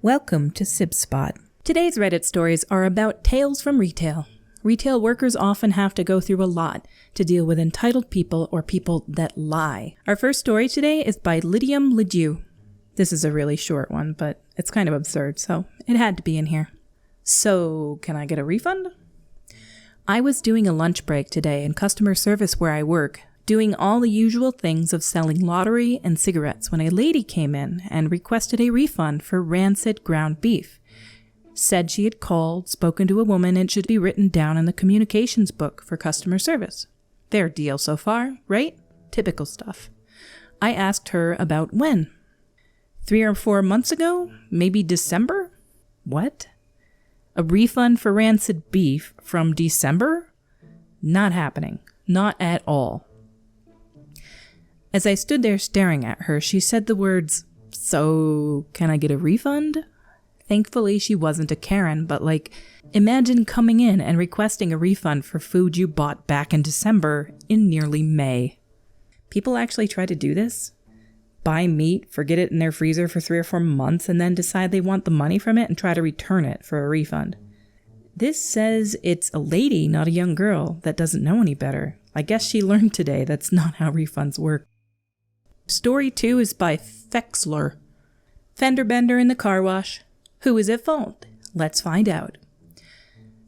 Welcome to SibSpot. Today's Reddit stories are about tales from retail. Retail workers often have to go through a lot to deal with entitled people or people that lie. Our first story today is by Lydium Ledoux. This is a really short one, but it's kind of absurd, so it had to be in here. So, can I get a refund? I was doing a lunch break today in customer service where I work, doing all the usual things of selling lottery and cigarettes when a lady came in and requested a refund for rancid ground beef. Said she had called, spoken to a woman, and should be written down in the communications book for customer service. Fair deal so far, right? Typical stuff. I asked her about when. 3 or 4 months ago? Maybe December? What? A refund for rancid beef from December? Not happening. Not at all. As I stood there staring at her, she said the words, "So, can I get a refund?" Thankfully, she wasn't a Karen, but imagine coming in and requesting a refund for food you bought back in December in nearly May. People actually try to do this? Buy meat, forget it in their freezer for 3 or 4 months, and then decide they want the money from it and try to return it for a refund. This says it's a lady, not a young girl, that doesn't know any better. I guess she learned today that's not how refunds work. Story 2 is by Fexler. Fender bender in the car wash. Who is at fault? Let's find out.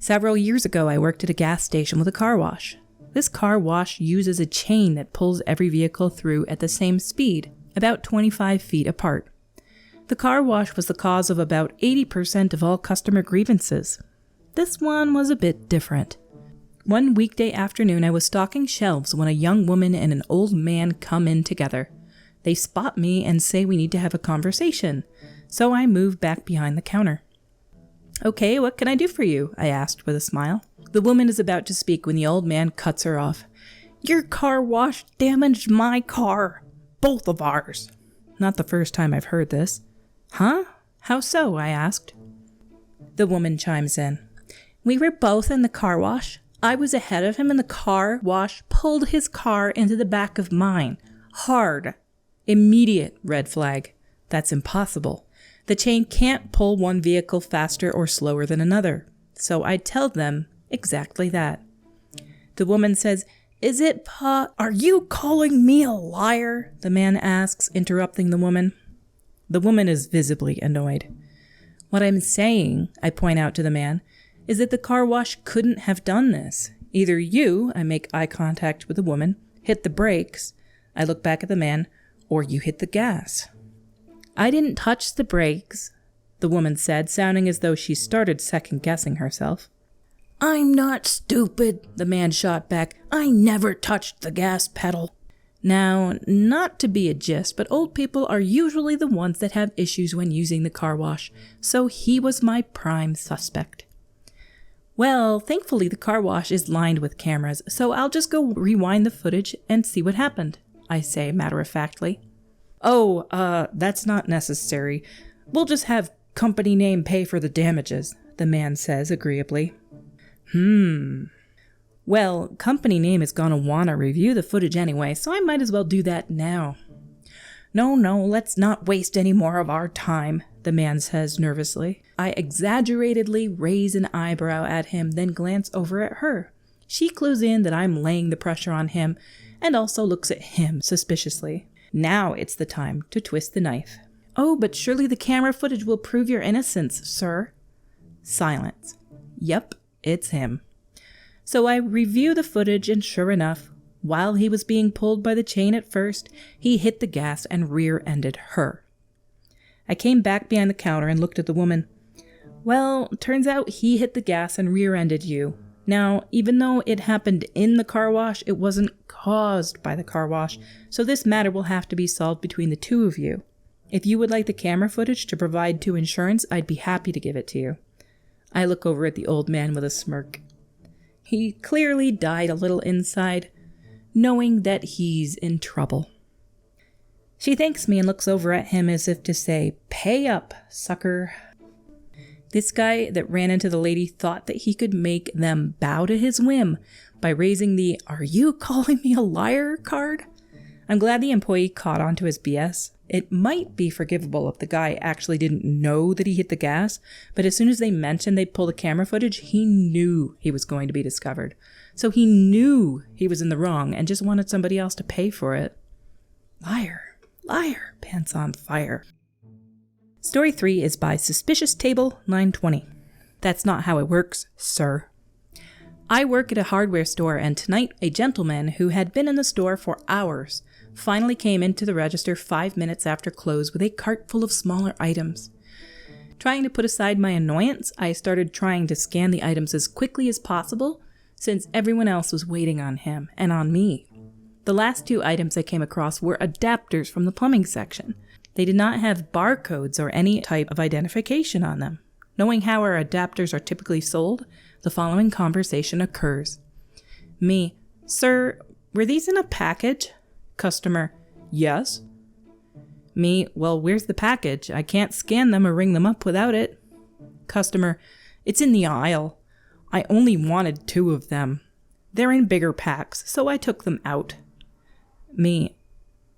Several years ago, I worked at a gas station with a car wash. This car wash uses a chain that pulls every vehicle through at the same speed, about 25 feet apart. The car wash was the cause of about 80% of all customer grievances. This one was a bit different. One weekday afternoon, I was stocking shelves when a young woman and an old man come in together. They spot me and say we need to have a conversation, so I move back behind the counter. "Okay, what can I do for you?" I asked with a smile. The woman is about to speak when the old man cuts her off. "Your car wash damaged my car. Both of ours." Not the first time I've heard this. "Huh? How so?" I asked. The woman chimes in. "We were both in the car wash. I was ahead of him and the car wash pulled his car into the back of mine. Hard. Immediate red flag. That's impossible. The chain can't pull one vehicle faster or slower than another. So I tell them exactly that." The woman says, Are you calling me a liar?" the man asks, interrupting the woman. The woman is visibly annoyed. "What I'm saying," I point out to the man, "is that the car wash couldn't have done this. Either you," I make eye contact with the woman, "hit the brakes," I look back at the man, "or you hit the gas." "I didn't touch the brakes," the woman said, sounding as though she started second-guessing herself. "I'm not stupid," the man shot back. "I never touched the gas pedal." Now, not to be a gist, but old people are usually the ones that have issues when using the car wash, so he was my prime suspect. Well, thankfully the car wash is lined with cameras, so I'll just go rewind the footage and see what happened, I say matter-of-factly. "Oh, that's not necessary. We'll just have company name pay for the damages," the man says agreeably. Well, company name is gonna wanna review the footage anyway, so I might as well do that now. No, let's not waste any more of our time," the man says nervously. I exaggeratedly raise an eyebrow at him, then glance over at her. She clues in that I'm laying the pressure on him, and also looks at him suspiciously. Now it's the time to twist the knife. "Oh, but surely the camera footage will prove your innocence, sir." Silence. Yep, it's him. So I review the footage, and sure enough, while he was being pulled by the chain at first, he hit the gas and rear-ended her. I came back behind the counter and looked at the woman. "Well, turns out he hit the gas and rear-ended you. Now, even though it happened in the car wash, it wasn't caused by the car wash, so this matter will have to be solved between the two of you. If you would like the camera footage to provide to insurance, I'd be happy to give it to you." I look over at the old man with a smirk. He clearly died a little inside, knowing that he's in trouble. She thanks me and looks over at him as if to say, "Pay up, sucker." This guy that ran into the lady thought that he could make them bow to his whim by raising the "Are you calling me a liar?" card. I'm glad the employee caught on to his BS. It might be forgivable if the guy actually didn't know that he hit the gas, but as soon as they mentioned they'd pull the camera footage, he knew he was going to be discovered. So he knew he was in the wrong and just wanted somebody else to pay for it. Liar, liar, pants on fire. Story 3 is by Suspicious Table 920. That's not how it works, sir. I work at a hardware store, and tonight a gentleman who had been in the store for hours finally came into the register 5 minutes after close with a cart full of smaller items. Trying to put aside my annoyance, I started trying to scan the items as quickly as possible since everyone else was waiting on him and on me. The last 2 items I came across were adapters from the plumbing section. They did not have barcodes or any type of identification on them. Knowing how our adapters are typically sold, the following conversation occurs. Me, sir, were these in a package? Customer, yes. Me, well, where's the package? I can't scan them or ring them up without it. Customer, it's in the aisle. I only wanted 2 of them. They're in bigger packs, so I took them out. Me,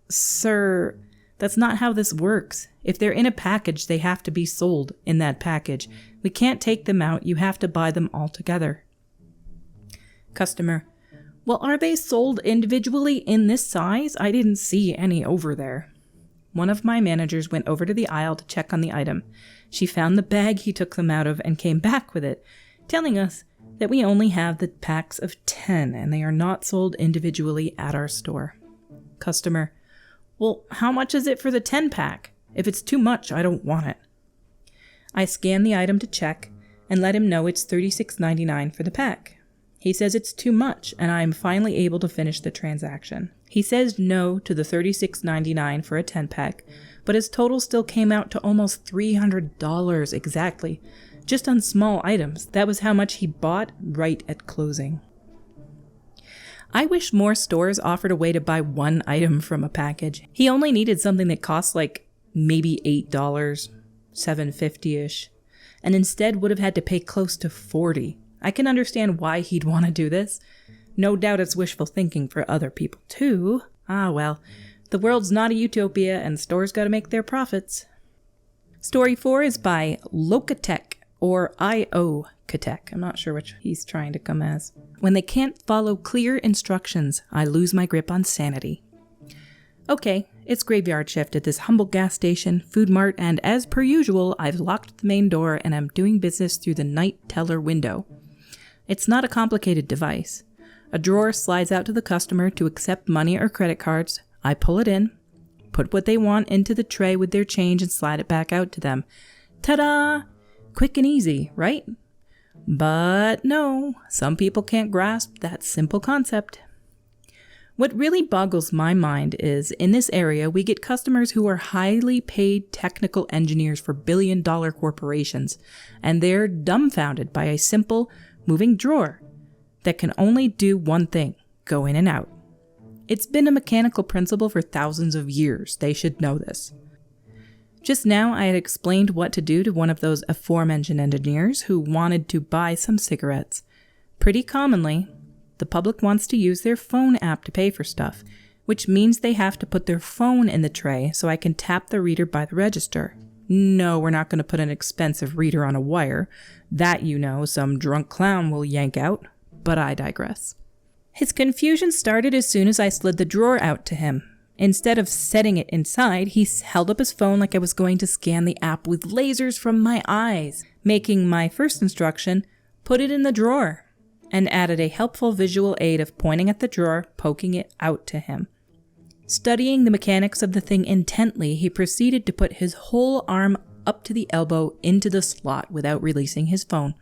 sir, that's not how this works. If they're in a package, they have to be sold in that package. We can't take them out. You have to buy them all together. Customer, well, are they sold individually in this size? I didn't see any over there. One of my managers went over to the aisle to check on the item. She found the bag he took them out of and came back with it, telling us that we only have the packs of 10 and they are not sold individually at our store. Customer, well, how much is it for the 10-pack? If it's too much, I don't want it. I scan the item to check and let him know it's $36.99 for the pack. He says it's too much, and I am finally able to finish the transaction. He says no to the $36.99 for a 10-pack, but his total still came out to almost $300 exactly, just on small items. That was how much he bought right at closing. I wish more stores offered a way to buy one item from a package. He only needed something that cost like maybe $8, $7.50-ish, and instead would have had to pay close to $40. I can understand why he'd want to do this. No doubt it's wishful thinking for other people too. Ah well, the world's not a utopia and stores gotta make their profits. Story 4 is by Locatek, or I.O. Katek. I'm not sure which he's trying to come as. When they can't follow clear instructions, I lose my grip on sanity. Okay, it's graveyard shift at this humble gas station, food mart, and as per usual, I've locked the main door and I'm doing business through the night teller window. It's not a complicated device. A drawer slides out to the customer to accept money or credit cards. I pull it in, put what they want into the tray with their change and slide it back out to them. Ta-da! Quick and easy, right? But no, some people can't grasp that simple concept. What really boggles my mind is, in this area, we get customers who are highly paid technical engineers for billion-dollar corporations, and they're dumbfounded by a simple, moving drawer that can only do one thing, go in and out. It's been a mechanical principle for thousands of years. They should know this. Just now, I had explained what to do to one of those aforementioned engineers who wanted to buy some cigarettes. Pretty commonly, the public wants to use their phone app to pay for stuff, which means they have to put their phone in the tray so I can tap the reader by the register. No, we're not going to put an expensive reader on a wire. That, you know, some drunk clown will yank out, but I digress. His confusion started as soon as I slid the drawer out to him. Instead of setting it inside, he held up his phone like I was going to scan the app with lasers from my eyes, making my first instruction, put it in the drawer, and added a helpful visual aid of pointing at the drawer, poking it out to him. Studying the mechanics of the thing intently, he proceeded to put his whole arm up to the elbow into the slot without releasing his phone.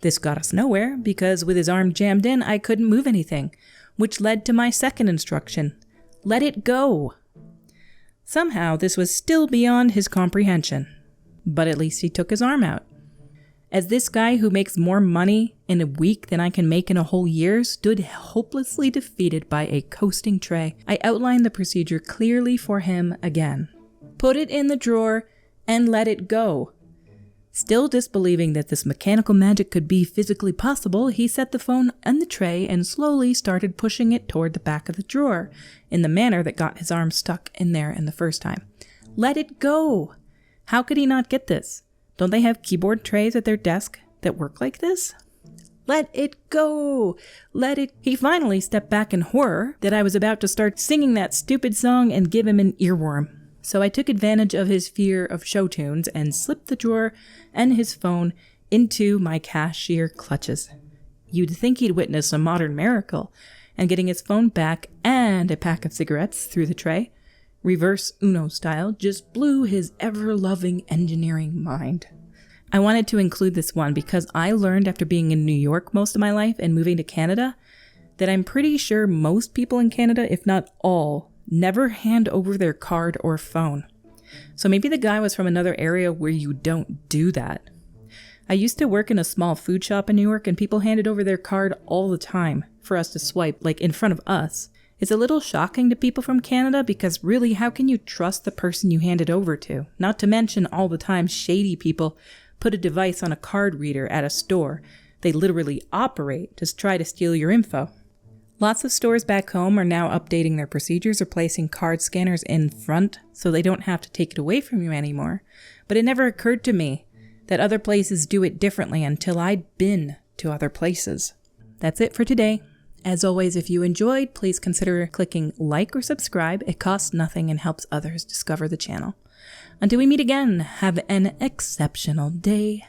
This got us nowhere, because with his arm jammed in, I couldn't move anything, which led to my second instruction. Let it go. Somehow, this was still beyond his comprehension, but at least he took his arm out. As this guy who makes more money in a week than I can make in a whole year stood hopelessly defeated by a coasting tray, I outlined the procedure clearly for him again. Put it in the drawer and let it go. Still disbelieving that this mechanical magic could be physically possible, he set the phone on the tray and slowly started pushing it toward the back of the drawer, in the manner that got his arm stuck in there in the first time. Let it go. How could he not get this? Don't they have keyboard trays at their desk that work like this? Let it go. Let it. He finally stepped back in horror that I was about to start singing that stupid song and give him an earworm. So I took advantage of his fear of show tunes and slipped the drawer and his phone into my cashier clutches. You'd think he'd witnessed a modern miracle, and getting his phone back and a pack of cigarettes through the tray, reverse Uno style, just blew his ever-loving engineering mind. I wanted to include this one because I learned after being in New York most of my life and moving to Canada that I'm pretty sure most people in Canada, if not all, never hand over their card or phone. So maybe the guy was from another area where you don't do that. I used to work in a small food shop in New York and people handed over their card all the time for us to swipe, like in front of us. It's a little shocking to people from Canada because really, how can you trust the person you hand it over to? Not to mention all the time shady people put a device on a card reader at a store they literally operate to try to steal your info. Lots of stores back home are now updating their procedures or placing card scanners in front so they don't have to take it away from you anymore. But it never occurred to me that other places do it differently until I'd been to other places. That's it for today. As always, if you enjoyed, please consider clicking like or subscribe. It costs nothing and helps others discover the channel. Until we meet again, have an exceptional day.